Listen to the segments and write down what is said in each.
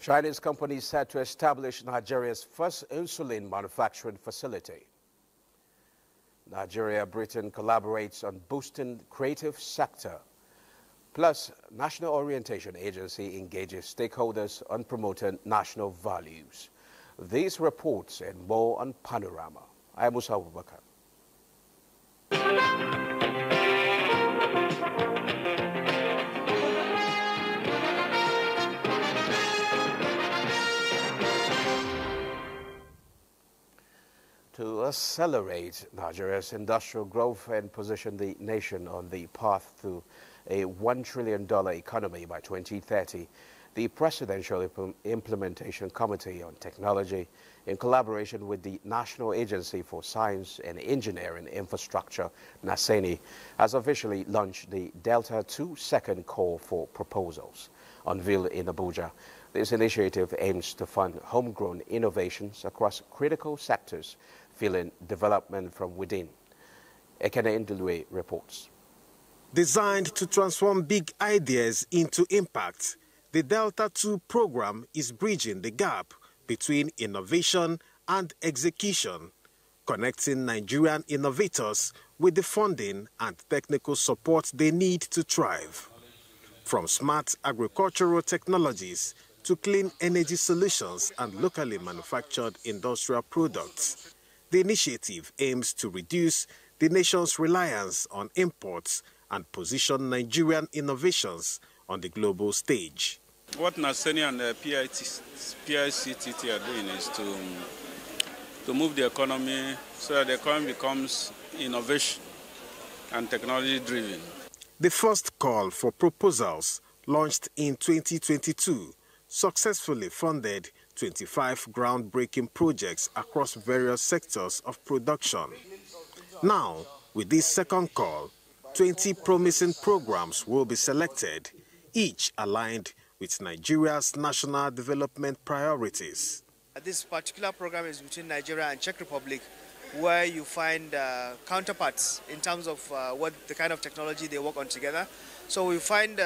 Chinese company set to establish Nigeria's first insulin manufacturing facility. Nigeria-Britain collaborates on boosting creative sector. Plus, National Orientation Agency engages stakeholders on promoting national values. These reports and more on Panorama. I am Musa Abubakar. To accelerate Nigeria's industrial growth and position the nation on the path to a $1 trillion economy by 2030, the Presidential Implementation Committee on Technology, in collaboration with the National Agency for Science and Engineering Infrastructure, NASENI, has officially launched the Delta II Second Call for Proposals, unveiled in Abuja. This initiative aims to fund homegrown innovations across critical sectors, fueling development from within. Ekene Ndulue reports. Designed to transform big ideas into impact, the Delta II program is bridging the gap between innovation and execution, connecting Nigerian innovators with the funding and technical support they need to thrive. From smart agricultural technologies to clean energy solutions and locally manufactured industrial products, the initiative aims to reduce the nation's reliance on imports and position Nigerian innovations on the global stage. What NASENI and the PICTT are doing is to move the economy so that the economy becomes innovation and technology driven. The first call for proposals, launched in 2022, successfully funded 25 groundbreaking projects across various sectors of production. Now, with this second call, 20 promising programs will be selected, each aligned with Nigeria's national development priorities. This particular program is between Nigeria and Czech Republic, where you find counterparts in terms of what the kind of technology they work on together. So we find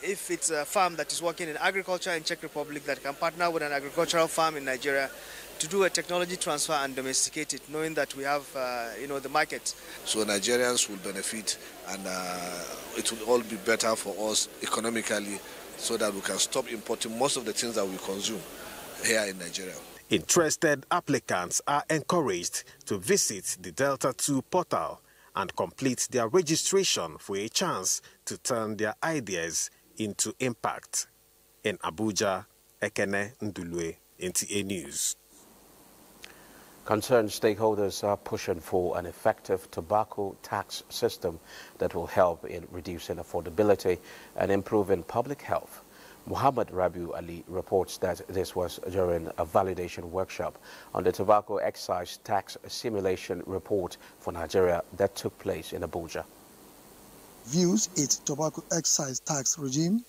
if it's a farm that is working in agriculture in Czech Republic that can partner with an agricultural farm in Nigeria to do a technology transfer and domesticate it, knowing that we have the market. So Nigerians will benefit, and it will all be better for us economically, so that we can stop importing most of the things that we consume here in Nigeria. Interested applicants are encouraged to visit the Delta II portal and complete their registration for a chance to turn their ideas into impact. In Abuja, Ekene Ndulue, NTA News. Concerned stakeholders are pushing for an effective tobacco tax system that will help in reducing affordability and improving public health. Muhammad Rabiu Ali reports that this was during a validation workshop on the tobacco excise tax simulation report for Nigeria that took place in Abuja. Views its tobacco excise tax regime.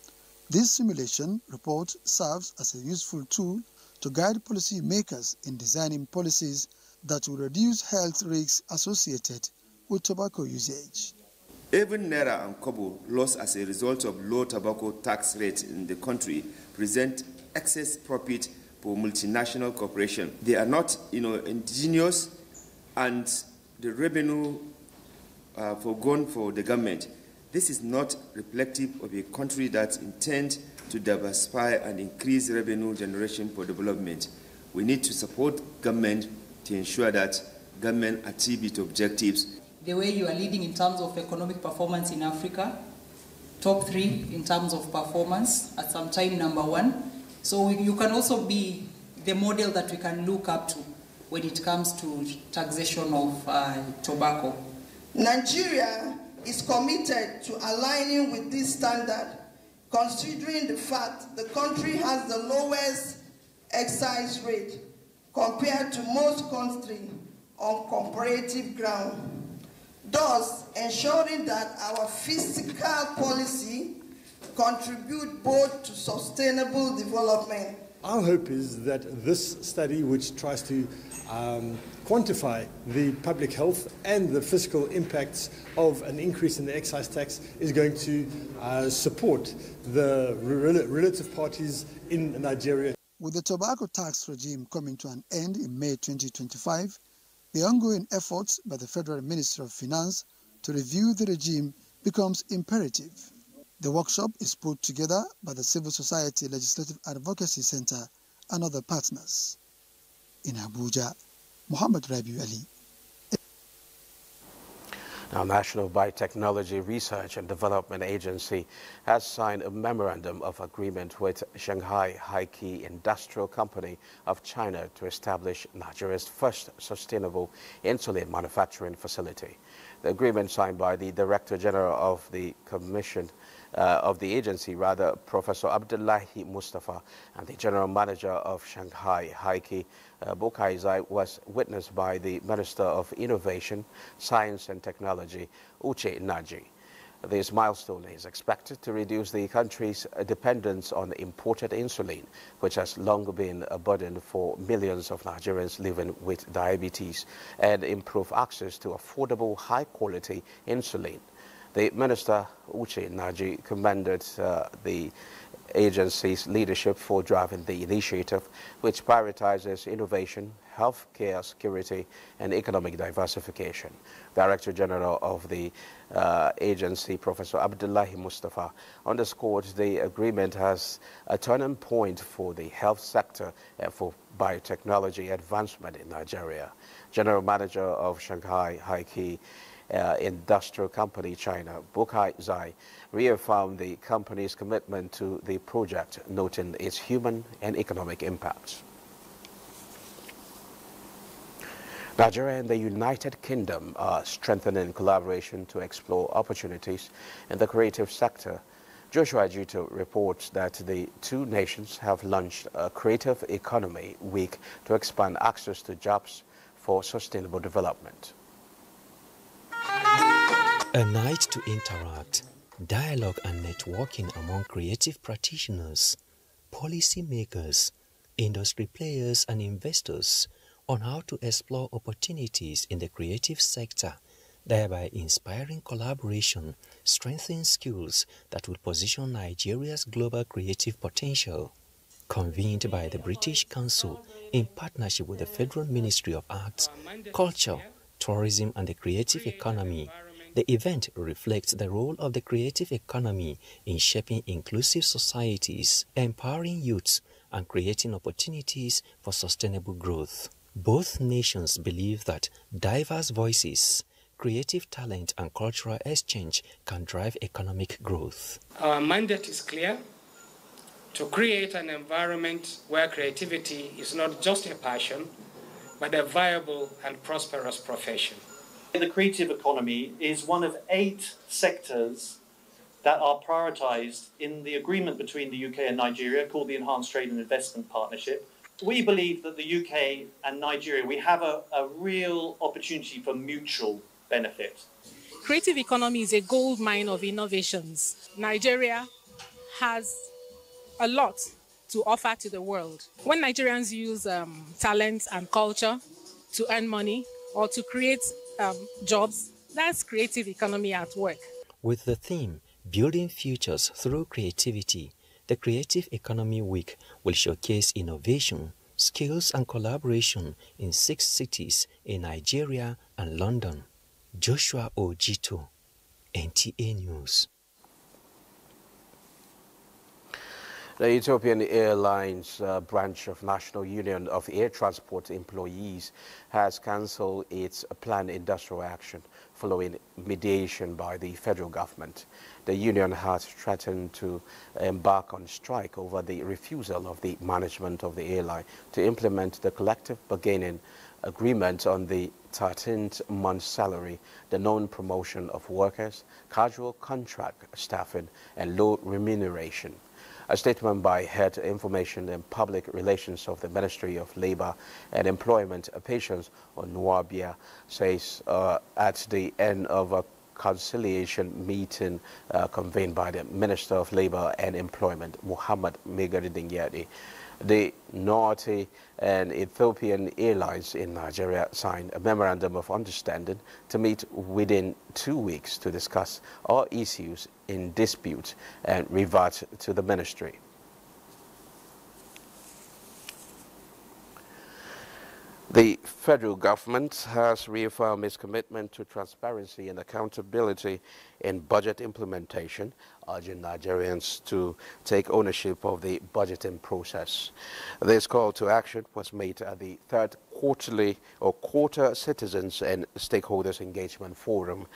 This simulation report serves as a useful tool to guide policy makers in designing policies that will reduce health risks associated with tobacco usage. Even Naira and Kobo, lost as a result of low tobacco tax rates in the country, present excess profit for multinational corporations. They are not, ingenious, and the revenue forgone for the government. This is not reflective of a country that intends to diversify and increase revenue generation for development. We need to support government to ensure that government achieve its objectives. The way you are leading in terms of economic performance in Africa, top 3 in terms of performance, at some time #1. So you can also be the model that we can look up to when it comes to taxation of tobacco. Nigeria is committed to aligning with this standard, considering the fact the country has the lowest excise rate compared to most countries on comparative ground, thus ensuring that our fiscal policy contribute both to sustainable development. Our hope is that this study, which tries to quantify the public health and the fiscal impacts of an increase in the excise tax, is going to support the relative parties in Nigeria. With the tobacco tax regime coming to an end in May 2025, the ongoing efforts by the Federal Ministry of Finance to review the regime becomes imperative. The workshop is put together by the Civil Society Legislative Advocacy Center and other partners. In Abuja, Muhammad Rabiu Ali. Now, National Biotechnology Research and Development Agency has signed a memorandum of agreement with Shanghai Haiqi Industrial Company of China to establish Nigeria's first sustainable insulin manufacturing facility. The agreement signed by the Director General of the agency, Professor Abdullahi Mustafa, and the General Manager of Shanghai Haiqi, Bokai Zai, was witnessed by the Minister of Innovation, Science and Technology, Uche Naji. This milestone is expected to reduce the country's dependence on imported insulin, which has long been a burden for millions of Nigerians living with diabetes, and improve access to affordable, high-quality insulin. The Minister, Uche Naji, commended the agency's leadership for driving the initiative, which prioritizes innovation, healthcare security, and economic diversification. Director General of the agency, Professor Abdullahi Mustafa, underscored the agreement as a turning point for the health sector and for biotechnology advancement in Nigeria. General Manager of Shanghai Haiqi Industrial Company China, Bokai Zai, reaffirmed the company's commitment to the project, noting its human and economic impacts. Nigeria and the United Kingdom are strengthening collaboration to explore opportunities in the creative sector. Joshua Jito reports that the two nations have launched a Creative Economy Week to expand access to jobs for sustainable development. A night to interact, dialogue and networking among creative practitioners, policymakers, industry players and investors on how to explore opportunities in the creative sector, thereby inspiring collaboration, strengthening skills that will position Nigeria's global creative potential. Convened by the British Council in partnership with the Federal Ministry of Arts, Culture, Tourism and the Creative Economy, the event reflects the role of the creative economy in shaping inclusive societies, empowering youths, and creating opportunities for sustainable growth. Both nations believe that diverse voices, creative talent, and cultural exchange can drive economic growth. Our mandate is clear: to create an environment where creativity is not just a passion, but a viable and prosperous profession. The creative economy is one of 8 sectors that are prioritised in the agreement between the UK and Nigeria called the Enhanced Trade and Investment Partnership. We believe that the UK and Nigeria, we have a real opportunity for mutual benefit. Creative economy is a gold mine of innovations. Nigeria has a lot to offer to the world. When Nigerians use talent and culture to earn money or to create jobs, that's creative economy at work. With the theme, Building Futures Through Creativity, the Creative Economy Week will showcase innovation, skills and collaboration in 6 cities in Nigeria and London. Joshua Ojito, NTA News. The Ethiopian Airlines branch of National Union of Air Transport Employees has cancelled its planned industrial action following mediation by the federal government. The union has threatened to embark on strike over the refusal of the management of the airline to implement the collective bargaining agreement on the 13th month's salary, the non-promotion of workers, casual contract staffing, and low remuneration. A statement by Head Information and Public Relations of the Ministry of Labour and Employment, Patience Onwabia, says at the end of a conciliation meeting convened by the Minister of Labour and Employment, Muhammad Megaridin Yadi, the Norte and Ethiopian Airlines in Nigeria signed a memorandum of understanding to meet within 2 weeks to discuss all issues in dispute and revert to the ministry. The federal government has reaffirmed its commitment to transparency and accountability in budget implementation, urging Nigerians to take ownership of the budgeting process. This call to action was made at the third quarter Citizens and Stakeholders Engagement Forum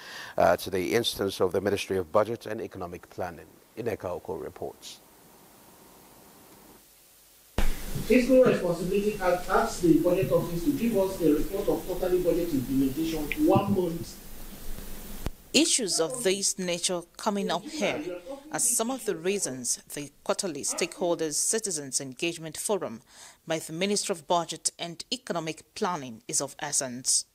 to the instance of the Ministry of Budget and Economic Planning. Ineka Oko reports. Fiscal Responsibility Act asks the Budget Office to give us a report of quarterly budget implementation 1 month. Issues of this nature coming up here are some of the reasons the quarterly Stakeholders Citizens Engagement Forum by the Ministry of Budget and Economic Planning is of essence.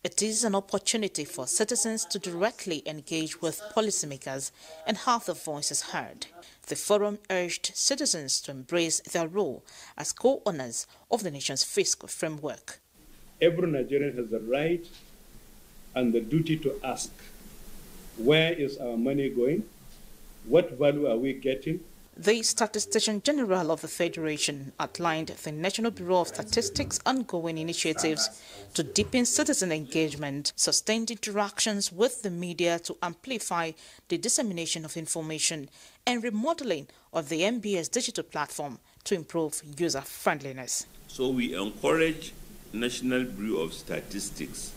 It is an opportunity for citizens to directly engage with policymakers and have their voices heard. The forum urged citizens to embrace their role as co-owners of the nation's fiscal framework. Every Nigerian has the right and the duty to ask, where is our money going? What value are we getting? The Statistician General of the Federation outlined the National Bureau of Statistics' ongoing initiatives to deepen citizen engagement, sustained interactions with the media to amplify the dissemination of information, and remodeling of the MBS digital platform to improve user-friendliness. So we encourage National Bureau of Statistics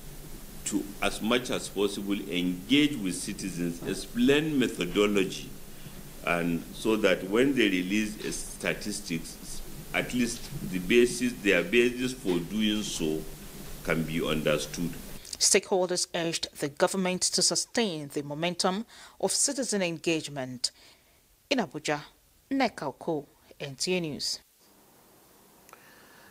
to, as much as possible, engage with citizens, explain methodology, and so that when they release statistics, at least their basis for doing so can be understood. Stakeholders urged the government to sustain the momentum of citizen engagement. In Abuja, Ineka Oko, NTA News.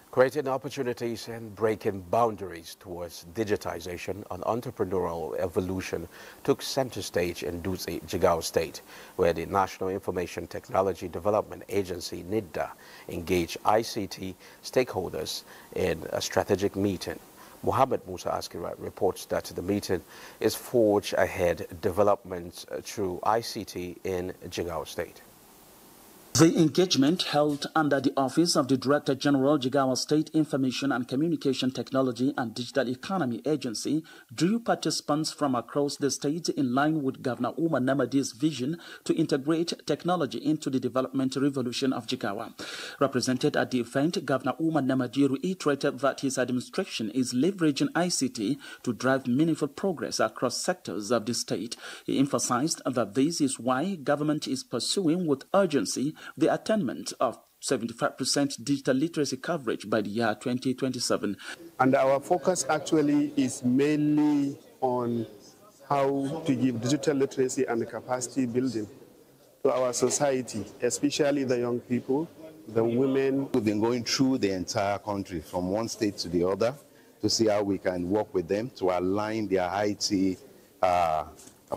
Creating opportunities and breaking boundaries towards digitization and entrepreneurial evolution took center stage in Dutse, Jigawa State, where the National Information Technology Development Agency, NIDDA, engaged ICT stakeholders in a strategic meeting. Mohammed Musa Askira reports that the meeting is forge ahead development through ICT in Jigawa State. The engagement held under the Office of the Director General, Jigawa State Information and Communication Technology and Digital Economy Agency drew participants from across the state in line with Governor Umar Namadi's vision to integrate technology into the development revolution of Jigawa. Represented at the event, Governor Umar Namadi reiterated that his administration is leveraging ICT to drive meaningful progress across sectors of the state. He emphasized that this is why government is pursuing with urgency the attainment of 75% digital literacy coverage by the year 2027. And our focus actually is mainly on how to give digital literacy and capacity building to our society, especially the young people, the women. We've been going through the entire country from one state to the other to see how we can work with them to align their IT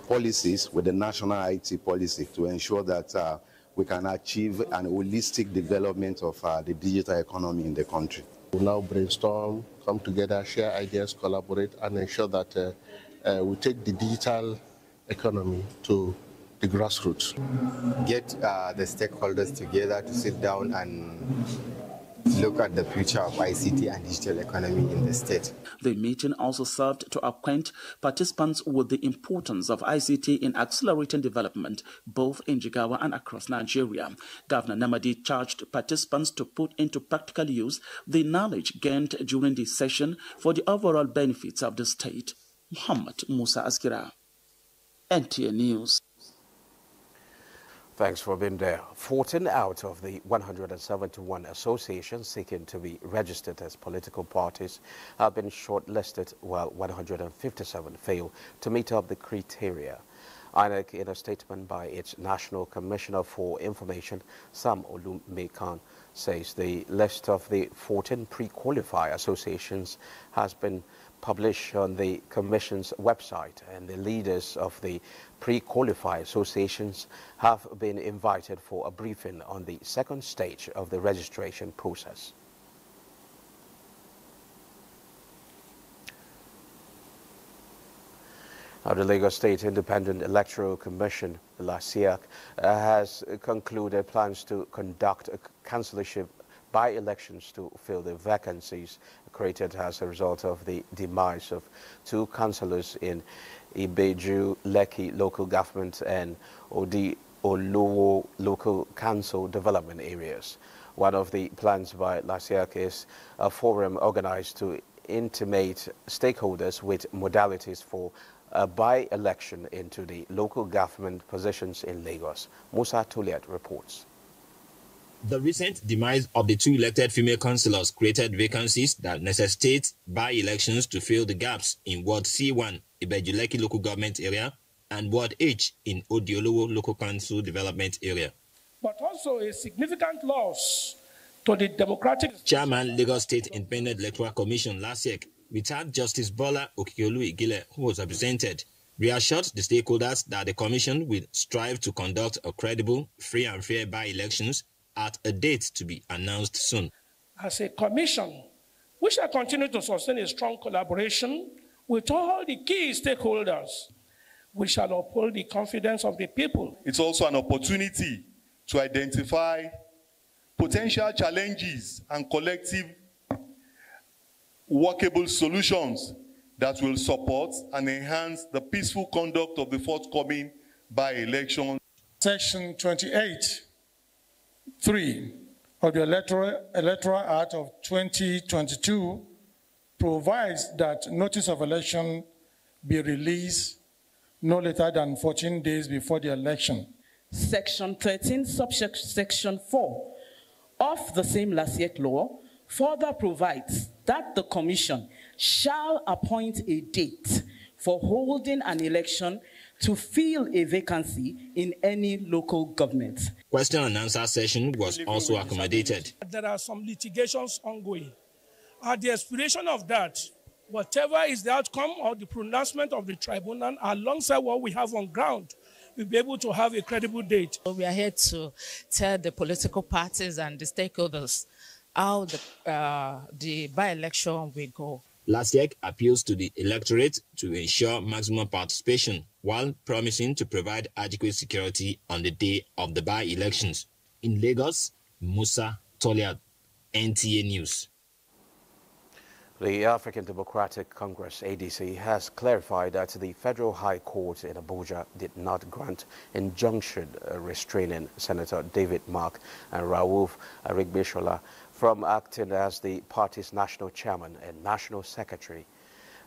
policies with the national IT policy to ensure that we can achieve an holistic development of the digital economy in the country. We now brainstorm, come together, share ideas, collaborate, and ensure that we take the digital economy to the grassroots. Get the stakeholders together to sit down and look at the future of ICT and digital economy in the state. The meeting also served to acquaint participants with the importance of ICT in accelerating development, both in Jigawa and across Nigeria. Governor Namadi charged participants to put into practical use the knowledge gained during the session for the overall benefits of the state. Muhammad Musa Askira, NTA News. Thanks for being there. 14 out of the 171 associations seeking to be registered as political parties have been shortlisted, while 157 fail to meet up the criteria. INEC, in a statement by its National Commissioner for Information, Sam Olumekan, says the list of the 14 pre-qualified associations has been published on the Commission's website, and the leaders of the pre-qualified associations have been invited for a briefing on the second stage of the registration process. Now, the Lagos State Independent Electoral Commission, the LASIAC, has concluded plans to conduct a councillorship by-elections to fill the vacancies created as a result of the demise of 2 councillors in Ibeju Lekki local government and Odi Olowo local council development areas. One of the plans by LASIAC is a forum organized to intimate stakeholders with modalities for a by-election into the local government positions in Lagos. Musa Tuliat reports. The recent demise of the 2 elected female councillors created vacancies that necessitate by-elections to fill the gaps in Ward C1, Ibeju Lekki local government area, and Ward H in Odiolowo local council development area. But also a significant loss to the democratic... Chairman, Lagos State Independent Electoral Commission, LASIEC, retired Justice Bola Okikeolu Igile, who was represented, reassured the stakeholders that the commission will strive to conduct a credible, free and fair by-elections at a date to be announced soon. As a commission, we shall continue to sustain a strong collaboration with all the key stakeholders. We shall uphold the confidence of the people. It's also an opportunity to identify potential challenges and collective workable solutions that will support and enhance the peaceful conduct of the forthcoming by-election. Section 28(3) of the Electoral Act of 2022 provides that notice of election be released no later than 14 days before the election. Section 13, subsection 4 of the same LASIEC law further provides that the Commission shall appoint a date for holding an election to fill a vacancy in any local government. Question and answer session was also accommodated. There are some litigations ongoing. At the expiration of that, whatever is the outcome or the pronouncement of the tribunal alongside what we have on ground, we'll be able to have a credible date. We are here to tell the political parties and the stakeholders how the by-election will go. LASIEC appeals to the electorate to ensure maximum participation while promising to provide adequate security on the day of the by-elections. In Lagos, Musa Toliad, NTA News. The African Democratic Congress, ADC, has clarified that the Federal High Court in Abuja did not grant injunction restraining Senator David Mark and Rauf Arigbeshola from acting as the party's national chairman and national secretary.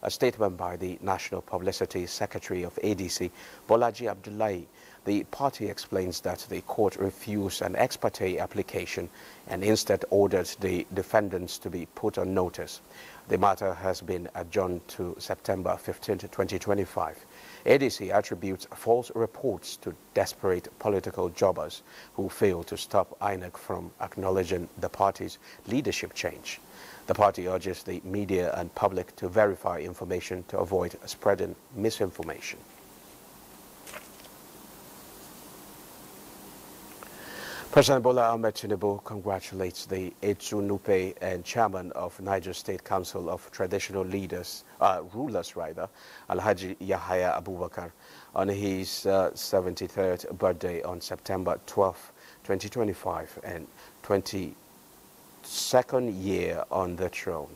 A statement by the National Publicity Secretary of ADC, Bolaji Abdullahi, the party explains that the court refused an ex parte application and instead ordered the defendants to be put on notice. The matter has been adjourned to September 15, 2025. ADC attributes false reports to desperate political jobbers who failed to stop INEC from acknowledging the party's leadership change. The party urges the media and public to verify information to avoid spreading misinformation. President Bola Ahmed Tinubu congratulates the Etsu Nupe and chairman of Niger State Council of Traditional Rulers, Alhaji Yahaya Abubakar, on his 73rd birthday on September 12, 2025, and 22nd year on the throne.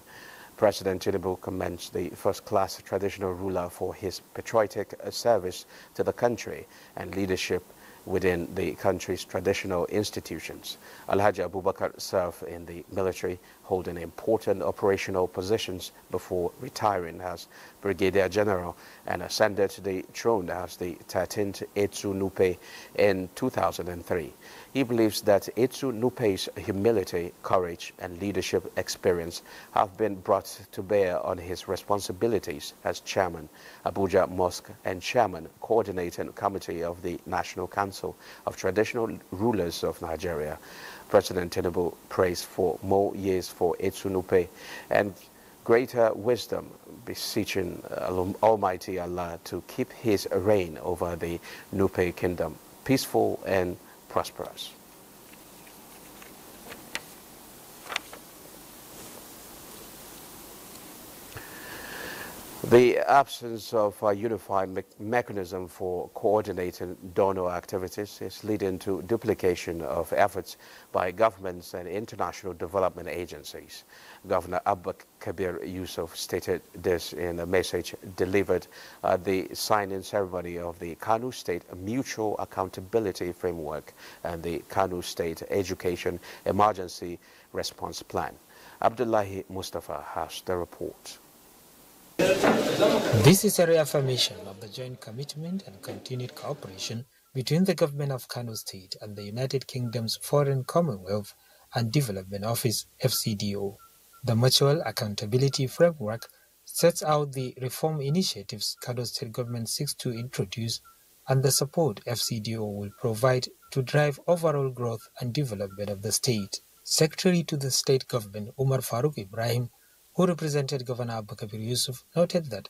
President Tinubu commends the first-class traditional ruler for his patriotic service to the country and leadership within the country's traditional institutions. Alhaji Abubakar served in the military, holding important operational positions before retiring as Brigadier General and ascended to the throne as the 13th Etsu Nupe in 2003. He believes that Etsu Nupe's humility, courage, and leadership experience have been brought to bear on his responsibilities as Chairman, Abuja Mosque, and Chairman, Coordinating Committee of the National Council of Traditional Rulers of Nigeria. President Tinubu praised for more years for Etsu Nupe and greater wisdom, beseeching Almighty Allah to keep his reign over the Nupe kingdom peaceful and prosperous. The absence of a unified mechanism for coordinating donor activities is leading to duplication of efforts by governments and international development agencies. Governor Abba Kabir Yusuf stated this in a message delivered at the signing ceremony of the Kano State Mutual Accountability Framework and the Kano State Education Emergency Response Plan. Abdullahi Mustafa has the report. This is a reaffirmation of the joint commitment and continued cooperation between the government of Kano State and the United Kingdom's Foreign Commonwealth and Development Office, FCDO. The Mutual Accountability Framework sets out the reform initiatives Kano State government seeks to introduce and the support FCDO will provide to drive overall growth and development of the state. Secretary to the state government, Umar Farooq Ibrahim, who represented Governor Abba Kabir Yusuf, noted that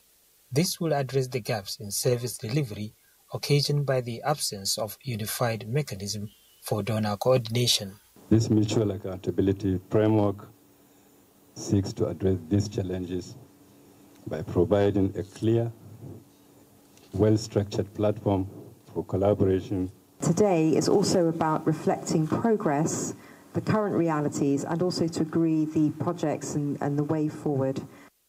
this will address the gaps in service delivery occasioned by the absence of unified mechanism for donor coordination. This mutual accountability framework seeks to address these challenges by providing a clear, well-structured platform for collaboration. Today is also about reflecting progress, the current realities, and also to agree the projects and the way forward.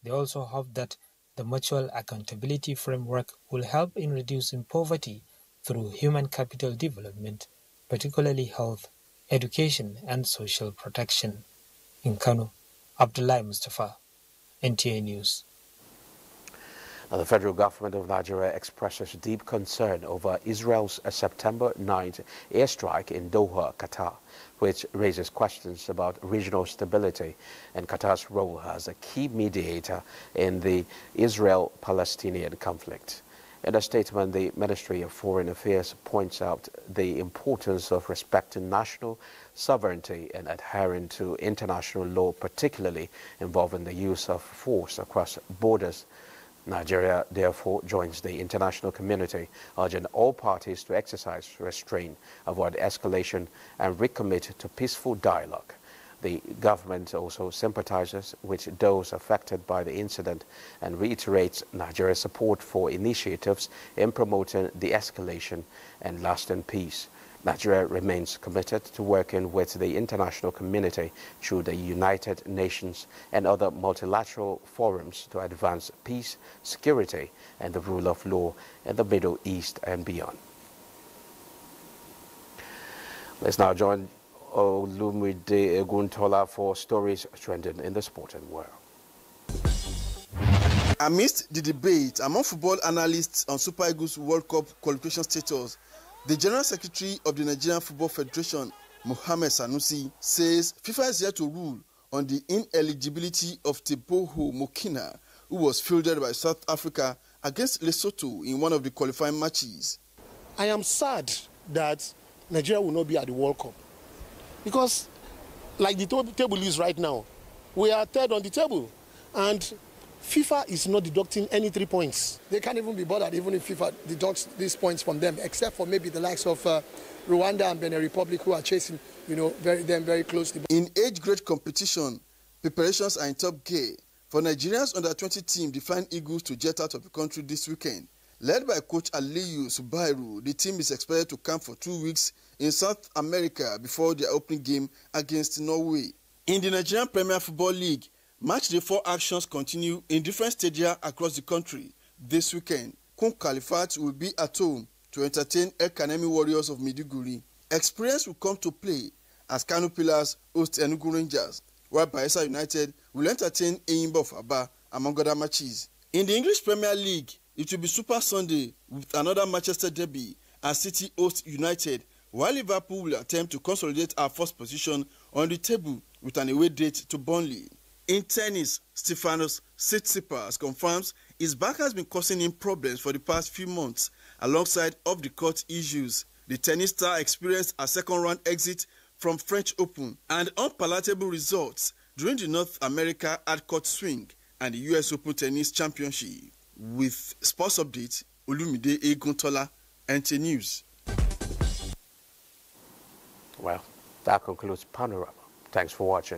They also hope that the Mutual Accountability Framework will help in reducing poverty through human capital development, particularly health, education, and social protection. In Kano, Abdullahi Mustafa, NTA News. Now, the federal government of Nigeria expresses deep concern over Israel's September 9th airstrike in Doha, Qatar, which raises questions about regional stability and Qatar's role as a key mediator in the Israel-Palestinian conflict. In a statement, the Ministry of Foreign Affairs points out the importance of respecting national sovereignty and adhering to international law, particularly involving the use of force across borders. Nigeria, therefore, joins the international community, urging all parties to exercise restraint, avoid escalation, and recommit to peaceful dialogue. The government also sympathizes with those affected by the incident and reiterates Nigeria's support for initiatives in promoting de-escalation and lasting peace. Nigeria remains committed to working with the international community through the United Nations and other multilateral forums to advance peace, security, and the rule of law in the Middle East and beyond. Let's now join Olumide Eguntola for stories trending in the sporting world. Amidst the debate among football analysts on Super Eagles World Cup qualification status, the General Secretary of the Nigerian Football Federation, Mohammed Sanusi, says FIFA is yet to rule on the ineligibility of Teboho Mokina, who was fielded by South Africa against Lesotho in one of the qualifying matches. I am sad that Nigeria will not be at the World Cup because, like the table is right now, we are third on the table, and FIFA is not deducting any 3 points. They can't even be bothered even if FIFA deducts these points from them, except for maybe the likes of Rwanda and Benin Republic, who are chasing, them very closely. In age grade competition, preparations are in top gear for Nigeria's under-20 team, the Flying Eagles, to jet out of the country this weekend. Led by coach Aliyu Subairu, the team is expected to camp for 2 weeks in South America before their opening game against Norway. In the Nigerian Premier Football League, Match Day 4 actions continue in different stadia across the country. This weekend, Kun Kalifat will be at home to entertain El Kanemi Warriors of Maiduguri. Experience will come to play as Kano Pillars host Enugu Rangers, while Bayelsa United will entertain Eyimba of Aba, among other matches. In the English Premier League, it will be Super Sunday with another Manchester derby as City host United, while Liverpool will attempt to consolidate our first position on the table with an away date to Burnley. In tennis, Stefanos Tsitsipas confirms his back has been causing him problems for the past few months, alongside off-the-court issues. The tennis star experienced a second-round exit from French Open and unpalatable results during the North America Hardcourt Swing and the US Open Tennis Championship. With sports update, Olumide Eguntola, NTA News. Well, that concludes Panorama. Thanks for watching.